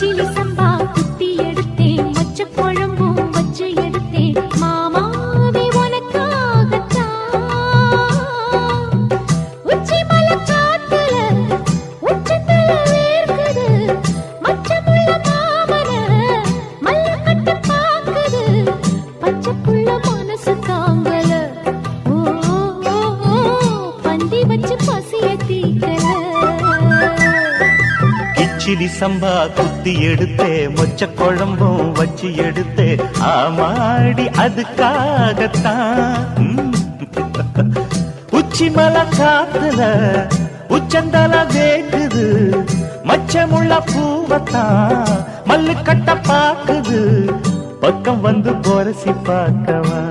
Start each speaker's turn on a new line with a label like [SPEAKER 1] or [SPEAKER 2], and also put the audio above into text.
[SPEAKER 1] கிச்சிலி சம்பா குத்தி எடுத்தேன், மச்ச குழம்பும் வச்சு எடுத்தேன், மாமாவே உனக்காகத்தான். உச்சி மலை காத்துல உச்சத்துல வேர்க்குது, மச்சமுள்ள மாமன மல்ல கட்ட பாக்குது, பச்சைப்புள்ள மனசு தாங்கல. ஓ ஓ, ஓ, பந்தி வச்சு பசிய தீக்கல.
[SPEAKER 2] கிச்சிலி சம்பா குத்தி எடுத்தே, மொச்ச குழம்பும் வச்சு எடுத்தே, ஆமாடி அதுக்காகத்தான். உச்சி மலை காத்துல உச்சந்தல வேக்குது, மச்சமுள்ள பூவத்தான் மல்லு கட்ட பாக்குது, பக்கம் வந்து பொரசி பார்க்கவா.